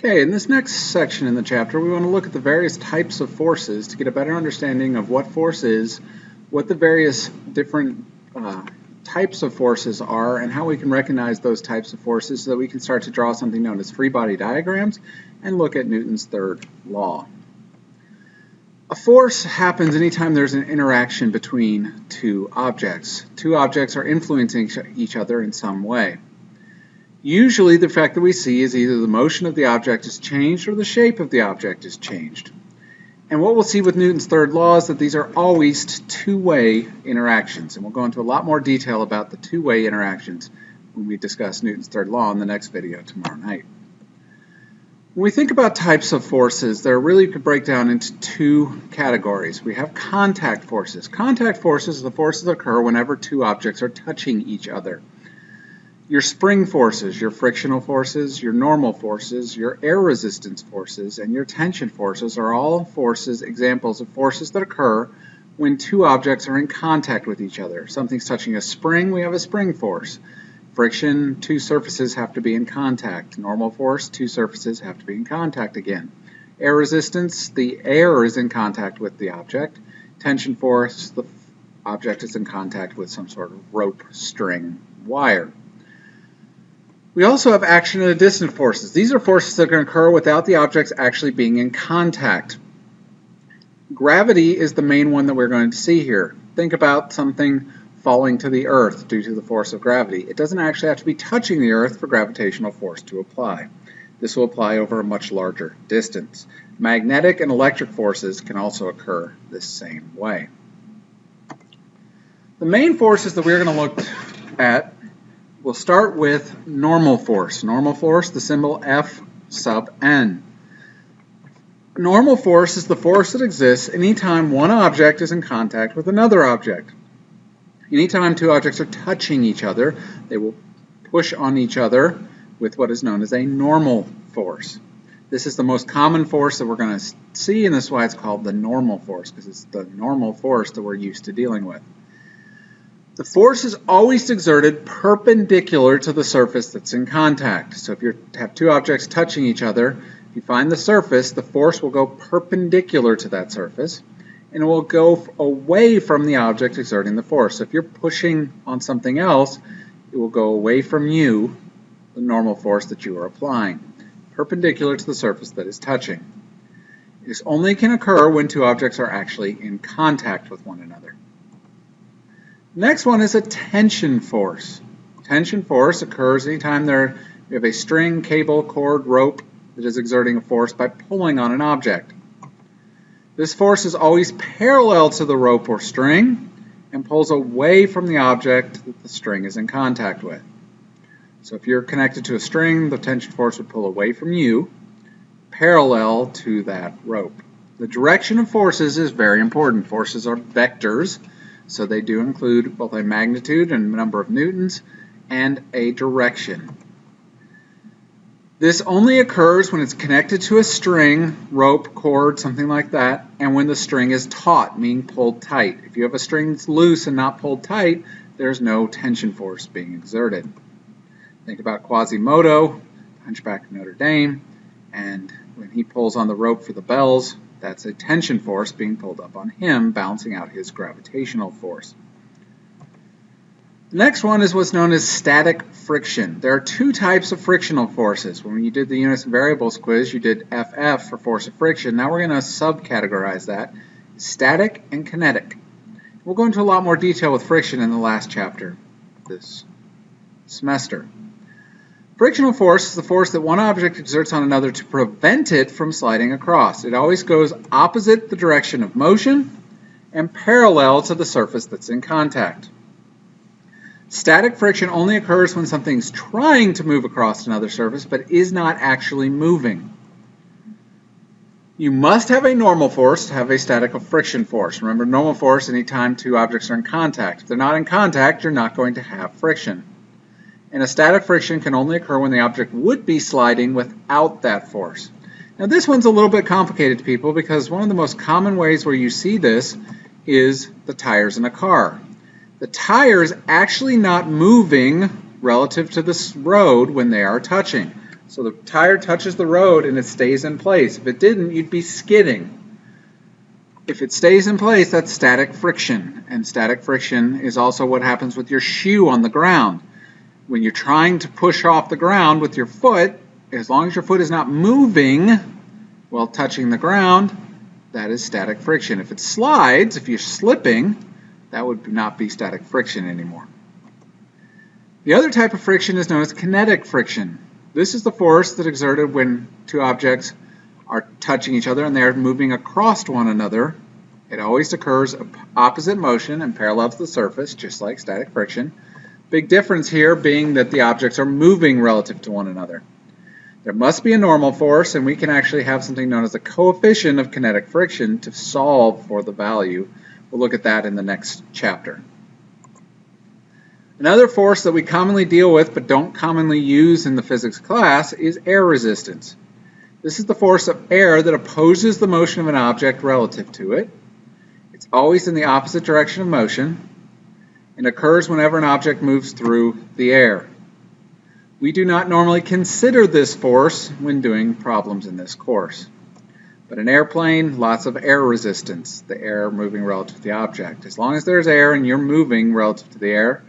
Okay, in this next section in the chapter, we want to look at the various types of forces to get a better understanding of what force is, what the various different types of forces are, and how we can recognize those types of forces so that we can start to draw something known as free body diagrams and look at Newton's third law. A force happens anytime there's an interaction between two objects. Two objects are influencing each other in some way. Usually the effect that we see is either the motion of the object is changed or the shape of the object is changed. And what we'll see with Newton's third law is that these are always two-way interactions. And we'll go into a lot more detail about the two-way interactions when we discuss Newton's third law in the next video tomorrow night. When we think about types of forces, they're really could break down into two categories. We have contact forces. Contact forces are the forces that occur whenever two objects are touching each other. Your spring forces, your frictional forces, your normal forces, your air resistance forces, and your tension forces are all forces, examples of forces that occur when two objects are in contact with each other. If something's touching a spring, we have a spring force. Friction, two surfaces have to be in contact. Normal force, two surfaces have to be in contact again. Air resistance, the air is in contact with the object. Tension force, the object is in contact with some sort of rope, string, wire. We also have action at a distance forces. These are forces that can occur without the objects actually being in contact. Gravity is the main one that we're going to see here. Think about something falling to the earth due to the force of gravity. It doesn't actually have to be touching the earth for gravitational force to apply. This will apply over a much larger distance. Magnetic and electric forces can also occur this same way. The main forces that we're going to look at, we'll start with normal force. Normal force, the symbol F sub n. Normal force is the force that exists anytime one object is in contact with another object. Anytime two objects are touching each other, they will push on each other with what is known as a normal force. This is the most common force that we're going to see, and this is why it's called the normal force, because it's the normal force that we're used to dealing with. The force is always exerted perpendicular to the surface that's in contact. So if you have two objects touching each other, if you find the surface, the force will go perpendicular to that surface, and it will go away from the object exerting the force. So if you're pushing on something else, it will go away from you, the normal force that you are applying, perpendicular to the surface that is touching. This only can occur when two objects are actually in contact with one another. Next one is a tension force. Tension force occurs anytime we have a string, cable, cord, rope that is exerting a force by pulling on an object. This force is always parallel to the rope or string and pulls away from the object that the string is in contact with. So if you're connected to a string, the tension force would pull away from you, parallel to that rope. The direction of forces is very important. Forces are vectors. So they do include both a magnitude and a number of newtons and a direction. This only occurs when it's connected to a string, rope, cord, something like that, and when the string is taut, meaning pulled tight. If you have a string that's loose and not pulled tight, there's no tension force being exerted. Think about Quasimodo, Hunchback of Notre Dame, and when he pulls on the rope for the bells, that's a tension force being pulled up on him, balancing out his gravitational force. The next one is what's known as static friction. There are two types of frictional forces. When you did the units and variables quiz, you did FF for force of friction. Now we're going to subcategorize that. Static and kinetic. We'll go into a lot more detail with friction in the last chapter this semester. Frictional force is the force that one object exerts on another to prevent it from sliding across. It always goes opposite the direction of motion and parallel to the surface that's in contact. Static friction only occurs when something's trying to move across another surface but is not actually moving. You must have a normal force to have a static friction force. Remember, normal force anytime two objects are in contact. If they're not in contact, you're not going to have friction. And a static friction can only occur when the object would be sliding without that force. Now this one's a little bit complicated to people because one of the most common ways where you see this is the tires in a car. The tire is actually not moving relative to this road when they are touching. So the tire touches the road and it stays in place. If it didn't, you'd be skidding. If it stays in place, that's static friction. And static friction is also what happens with your shoe on the ground. When you're trying to push off the ground with your foot, as long as your foot is not moving while touching the ground, that is static friction. If it slides, if you're slipping, that would not be static friction anymore. The other type of friction is known as kinetic friction. This is the force that is exerted when two objects are touching each other and they're moving across one another. It always occurs opposite motion and parallel to the surface, just like static friction. Big difference here being that the objects are moving relative to one another. There must be a normal force, and we can actually have something known as the coefficient of kinetic friction to solve for the value. We'll look at that in the next chapter. Another force that we commonly deal with but don't commonly use in the physics class is air resistance. This is the force of air that opposes the motion of an object relative to it. It's always in the opposite direction of motion and occurs whenever an object moves through the air. We do not normally consider this force when doing problems in this course. But an airplane, lots of air resistance, the air moving relative to the object. As long as there's air and you're moving relative to the air,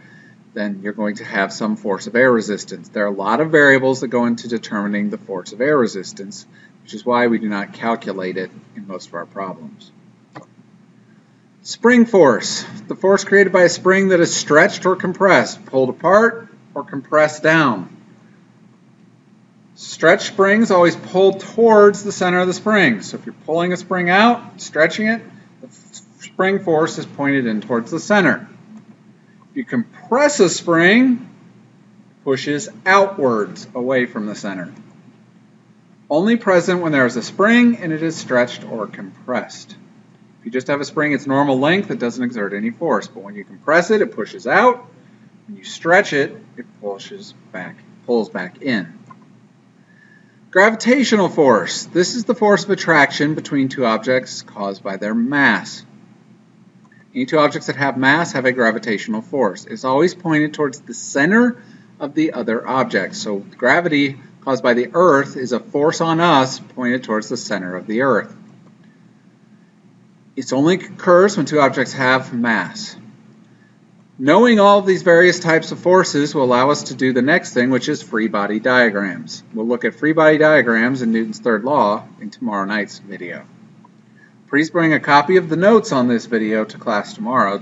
then you're going to have some force of air resistance. There are a lot of variables that go into determining the force of air resistance, which is why we do not calculate it in most of our problems. Spring force, the force created by a spring that is stretched or compressed, pulled apart or compressed down. Stretched springs always pull towards the center of the spring. So if you're pulling a spring out, stretching it, the spring force is pointed in towards the center. If you compress a spring, it pushes outwards away from the center. Only present when there is a spring and it is stretched or compressed. If you just have a spring its normal length, it doesn't exert any force. But when you compress it, it pushes out. When you stretch it, it pulls back in. Gravitational force. This is the force of attraction between two objects caused by their mass. Any two objects that have mass have a gravitational force. It's always pointed towards the center of the other object. So gravity caused by the Earth is a force on us pointed towards the center of the Earth. It only occurs when two objects have mass. Knowing all of these various types of forces will allow us to do the next thing, which is free body diagrams. We'll look at free body diagrams in Newton's third law in tomorrow night's video. Please bring a copy of the notes on this video to class tomorrow